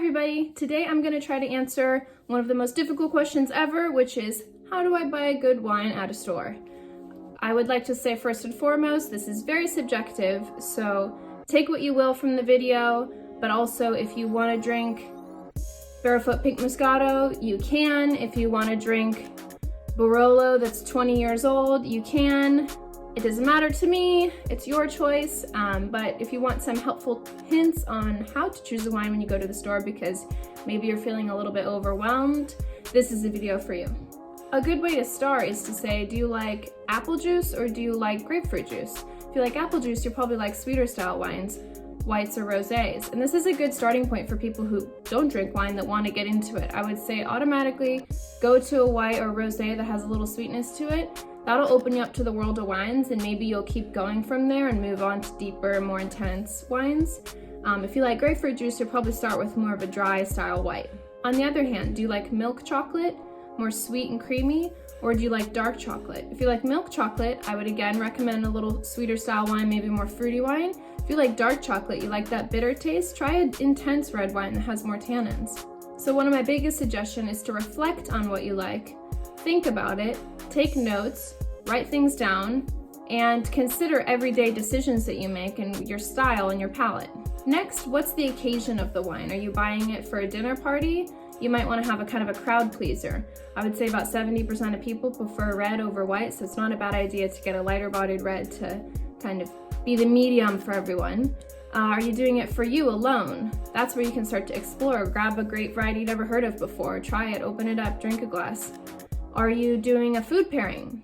everybody! Today I'm going to try to answer one of the most difficult questions ever, which is, how do I buy a good wine at a store? I would like to say first and foremost, this is very subjective, so take what you will from the video, but also if you want to drink Barefoot Pink Moscato, you can. If you want to drink Barolo that's 20 years old, you can. It doesn't matter to me, it's your choice, but if you want some helpful hints on how to choose a wine when you go to the store because maybe you're feeling a little bit overwhelmed, this is the video for you. A good way to start is to say, do you like apple juice or do you like grapefruit juice? If you like apple juice, you probably like sweeter style wines, whites or rosés. And this is a good starting point for people who don't drink wine that want to get into it. I would say automatically go to a white or rosé that has a little sweetness to it. That'll open you up to the world of wines, and maybe you'll keep going from there and move on to deeper, more intense wines. If you like grapefruit juice, you'll probably start with more of a dry style white. On the other hand, do you like milk chocolate, more sweet and creamy, or do you like dark chocolate? If you like milk chocolate, I would again recommend a little sweeter style wine, maybe more fruity wine. If you like dark chocolate, you like that bitter taste, try an intense red wine that has more tannins. So one of my biggest suggestions is to reflect on what you like, think about it, take notes, write things down, and consider everyday decisions that you make and your style and your palate. Next, what's the occasion of the wine? Are you buying it for a dinner party? You might want to have a kind of a crowd pleaser. I would say about 70% of people prefer red over white, so it's not a bad idea to get a lighter bodied red to kind of be the medium for everyone. Are you doing it for you alone? That's where you can start to explore. Grab a grape variety you never heard of before, try it, open it up, drink a glass. Are you doing a food pairing?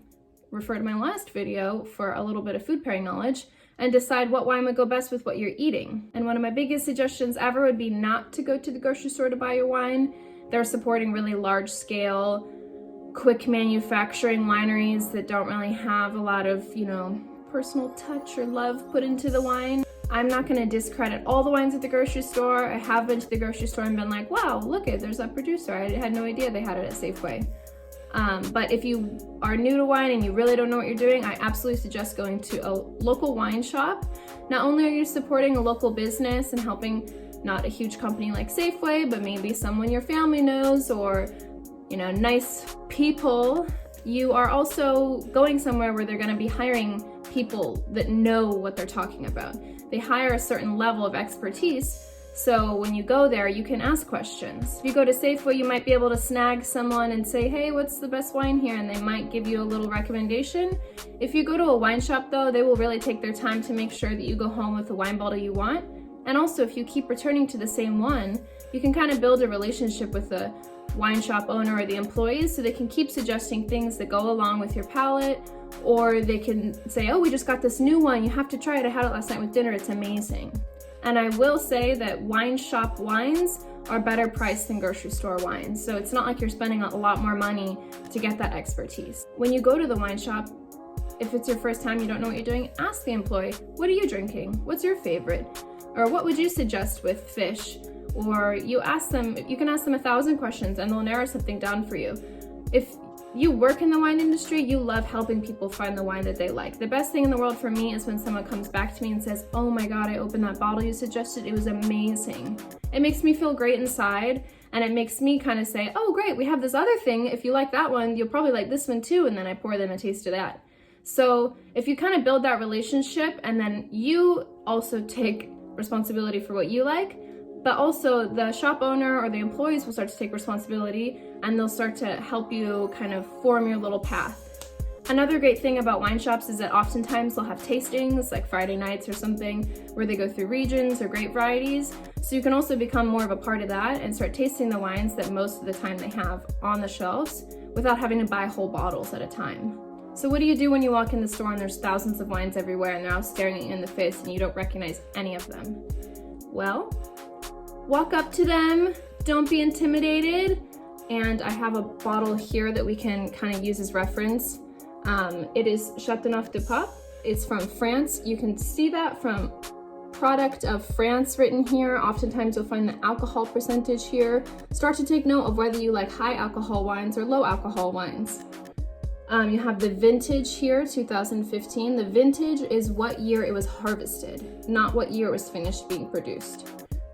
Refer to my last video for a little bit of food pairing knowledge and decide what wine would go best with what you're eating. And one of my biggest suggestions ever would be not to go to the grocery store to buy your wine. They're supporting really large scale, quick manufacturing wineries that don't really have a lot of, personal touch or love put into the wine. I'm not going to discredit all the wines at the grocery store. I have been to the grocery store and been like, wow, look it, there's that producer. I had no idea they had it at Safeway. But if you are new to wine and you really don't know what you're doing, I absolutely suggest going to a local wine shop. Not only are you supporting a local business and helping not a huge company like Safeway, but maybe someone your family knows or, nice people, you are also going somewhere where they're going to be hiring people that know what they're talking about. They hire a certain level of expertise. So when you go there, you can ask questions. If you go to Safeway, you might be able to snag someone and say, hey, what's the best wine here? And they might give you a little recommendation. If you go to a wine shop though, they will really take their time to make sure that you go home with the wine bottle you want. And also if you keep returning to the same one, you can kind of build a relationship with the wine shop owner or the employees so they can keep suggesting things that go along with your palate, or they can say, oh, we just got this new one, you have to try it, I had it last night with dinner, it's amazing. And I will say that wine shop wines are better priced than grocery store wines. So it's not like you're spending a lot more money to get that expertise. When you go to the wine shop, if it's your first time, you don't know what you're doing, ask the employee, what are you drinking? What's your favorite? Or what would you suggest with fish? Or you can ask them 1,000 questions and they'll narrow something down for you. If you work in the wine industry, you love helping people find the wine that they like. The best thing in the world for me is when someone comes back to me and says, oh my God, I opened that bottle you suggested, it was amazing. It makes me feel great inside, and it makes me kind of say, oh great, we have this other thing, if you like that one, you'll probably like this one too, and then I pour them a taste of that. So if you kind of build that relationship and then you also take responsibility for what you like, but also the shop owner or the employees will start to take responsibility and they'll start to help you kind of form your little path. Another great thing about wine shops is that oftentimes they'll have tastings like Friday nights or something where they go through regions or grape varieties. So you can also become more of a part of that and start tasting the wines that most of the time they have on the shelves without having to buy whole bottles at a time. So what do you do when you walk in the store and there's thousands of wines everywhere and they're all staring at you in the face and you don't recognize any of them? Well, walk up to them, don't be intimidated, and I have a bottle here that we can kind of use as reference. It is Châteauneuf du Pape. It's from France. You can see that from product of France written here. Oftentimes you'll find the alcohol percentage here. Start to take note of whether you like high alcohol wines or low alcohol wines. You have the vintage here, 2015. The vintage is what year it was harvested, not what year it was finished being produced.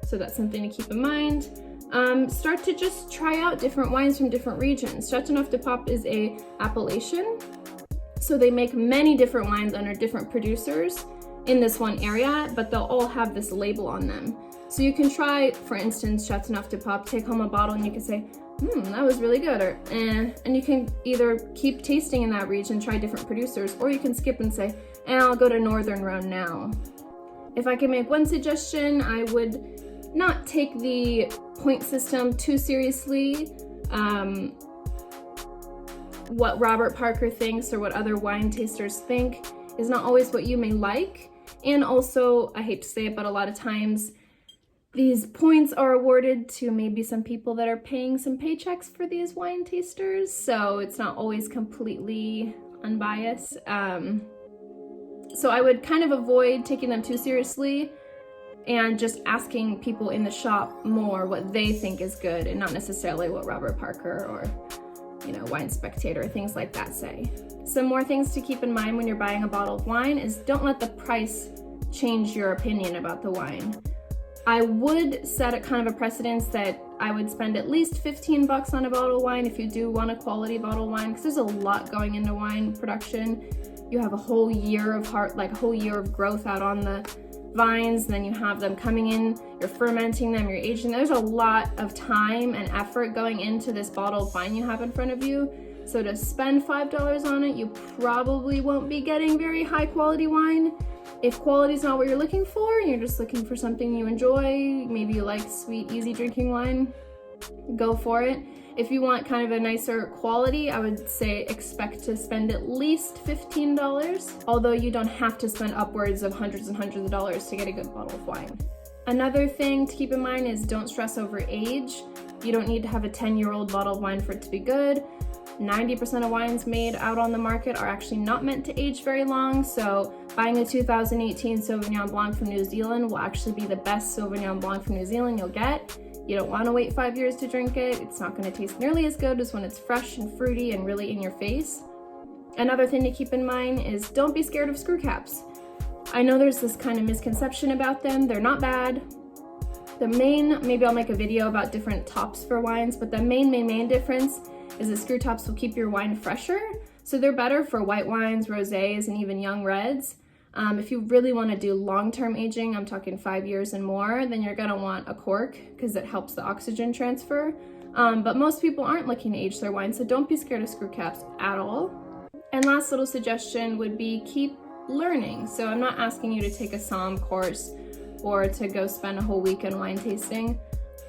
So that's something to keep in mind. start to just try out different wines from different regions. Chateauneuf-du-Pape is a appellation, so they make many different wines under different producers in this one area, but they'll all have this label on them. So you can try, for instance, Chateauneuf-du-Pape, take home a bottle and you can say, that was really good, or and you can either keep tasting in that region, try different producers, or you can skip and say, I'll go to Northern Rhone now. If I can make one suggestion, I would not take the point system too seriously. What Robert Parker thinks or what other wine tasters think is not always what you may like. And also, I hate to say it, but a lot of times these points are awarded to maybe some people that are paying some paychecks for these wine tasters, so it's not always completely unbiased. So I would kind of avoid taking them too seriously and just asking people in the shop more what they think is good and not necessarily what Robert Parker or, Wine Spectator, things like that say. Some more things to keep in mind when you're buying a bottle of wine is don't let the price change your opinion about the wine. I would set a kind of a precedence that I would spend at least $15 on a bottle of wine if you do want a quality bottle of wine, because there's a lot going into wine production. You have a whole year of a whole year of growth out on the vines, then you have them coming in, you're fermenting them, you're aging. There's a lot of time and effort going into this bottle of wine you have in front of you. So to spend $5 on it, you probably won't be getting very high quality wine. If quality is not what you're looking for, and you're just looking for something you enjoy, maybe you like sweet, easy drinking wine, go for it. If you want kind of a nicer quality, I would say expect to spend at least $15, although you don't have to spend upwards of hundreds and hundreds of dollars to get a good bottle of wine. Another thing to keep in mind is don't stress over age. You don't need to have a 10-year-old bottle of wine for it to be good. 90% of wines made out on the market are actually not meant to age very long, so buying a 2018 Sauvignon Blanc from New Zealand will actually be the best Sauvignon Blanc from New Zealand you'll get. You don't want to wait 5 years to drink it. It's not going to taste nearly as good as when it's fresh and fruity and really in your face. Another thing to keep in mind is don't be scared of screw caps. I know there's this kind of misconception about them. They're not bad. Maybe I'll make a video about different tops for wines, but the main difference is that screw tops will keep your wine fresher. So they're better for white wines, rosés, and even young reds. If you really want to do long-term aging, I'm talking 5 years and more, then you're going to want a cork because it helps the oxygen transfer. But most people aren't looking to age their wine, so don't be scared of screw caps at all. And last little suggestion would be keep learning. So I'm not asking you to take a SOM course or to go spend a whole weekend wine tasting.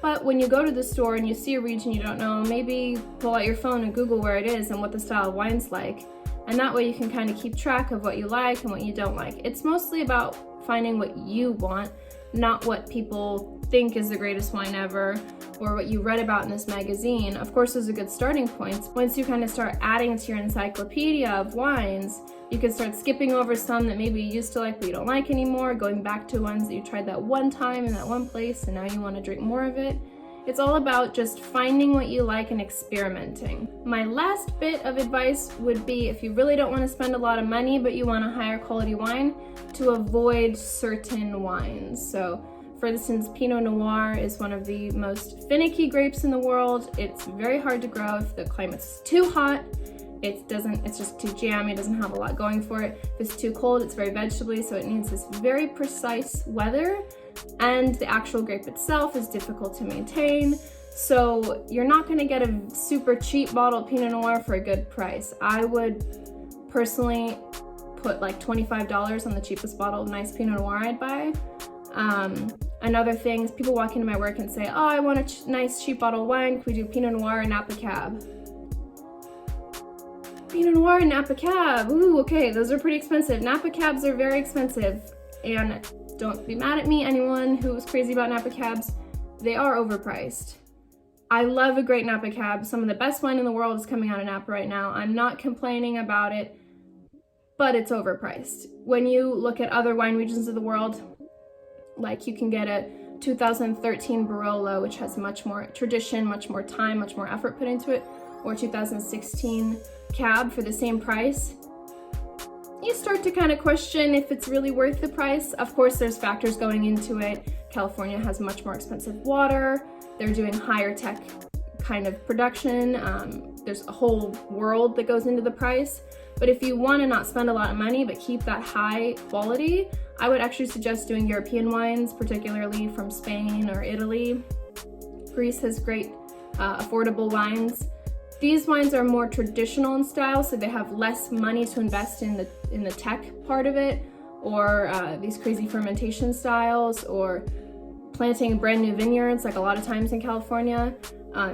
But when you go to the store and you see a region you don't know, maybe pull out your phone and Google where it is and what the style of wine's like. And that way you can kind of keep track of what you like and what you don't like. It's mostly about finding what you want, not what people think is the greatest wine ever or what you read about in this magazine. Of course, those are good starting points. Once you kind of start adding to your encyclopedia of wines, you can start skipping over some that maybe you used to like but you don't like anymore, going back to ones that you tried that one time in that one place and now you want to drink more of it. It's all about just finding what you like and experimenting. My last bit of advice would be if you really don't want to spend a lot of money but you want a higher quality wine, to avoid certain wines. So for instance, Pinot Noir is one of the most finicky grapes in the world. It's very hard to grow if the climate's too hot. It's just too jammy, it doesn't have a lot going for it. If it's too cold, it's very vegetable-y, so it needs this very precise weather. And the actual grape itself is difficult to maintain. So you're not gonna get a super cheap bottle of Pinot Noir for a good price. I would personally put like $25 on the cheapest bottle of nice Pinot Noir I'd buy. Another thing is people walk into my work and say, oh, I want a nice cheap bottle of wine. Can we do Pinot Noir and Napa Cab? Pinot Noir and Napa Cab, ooh, okay, those are pretty expensive. Napa Cabs are very expensive, and don't be mad at me, anyone who's crazy about Napa Cabs, they are overpriced. I love a great Napa Cab. Some of the best wine in the world is coming out of Napa right now. I'm not complaining about it, but it's overpriced. When you look at other wine regions of the world, like you can get a 2013 Barolo, which has much more tradition, much more time, much more effort put into it, or 2016 Cab for the same price, you start to kind of question if it's really worth the price. Of course, there's factors going into it. California has much more expensive water. they're doing higher tech kind of production. There's a whole world that goes into the price. But if you want to not spend a lot of money but keep that high quality, I would actually suggest doing European wines, particularly from Spain or Italy. Greece has great affordable wines. These wines are more traditional in style, so they have less money to invest in the tech part of it, or these crazy fermentation styles, or planting brand new vineyards like a lot of times in California.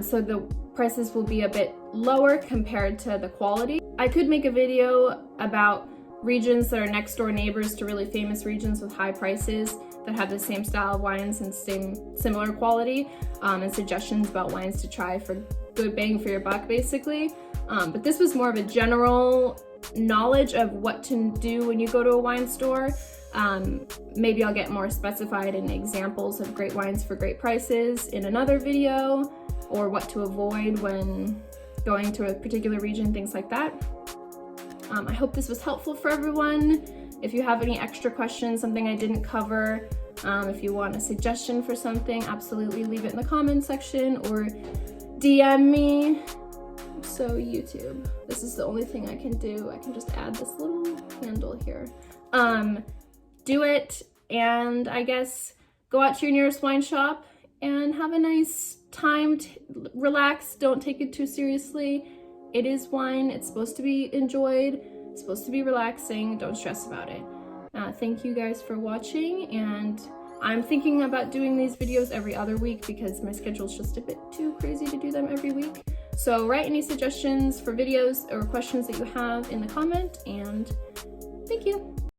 So the prices will be a bit lower compared to the quality. I could make a video about regions that are next door neighbors to really famous regions with high prices that have the same style of wines and similar quality, and suggestions about wines to try for good bang for your buck, basically. But this was more of a general knowledge of what to do when you go to a wine store. Maybe I'll get more specified in examples of great wines for great prices in another video, or what to avoid when going to a particular region, things like that. I hope this was helpful for everyone. If you have any extra questions, something I didn't cover, if you want a suggestion for something, absolutely leave it in the comment section or DM me. So YouTube, this is the only thing I can do. I can just add this little handle here. Do it, and I guess go out to your nearest wine shop and have a nice time. Relax, don't take it too seriously. It is wine, it's supposed to be enjoyed, it's supposed to be relaxing, don't stress about it. Thank you guys for watching, and I'm thinking about doing these videos every other week because my schedule's just a bit too crazy to do them every week. So write any suggestions for videos or questions that you have in the comment, and thank you.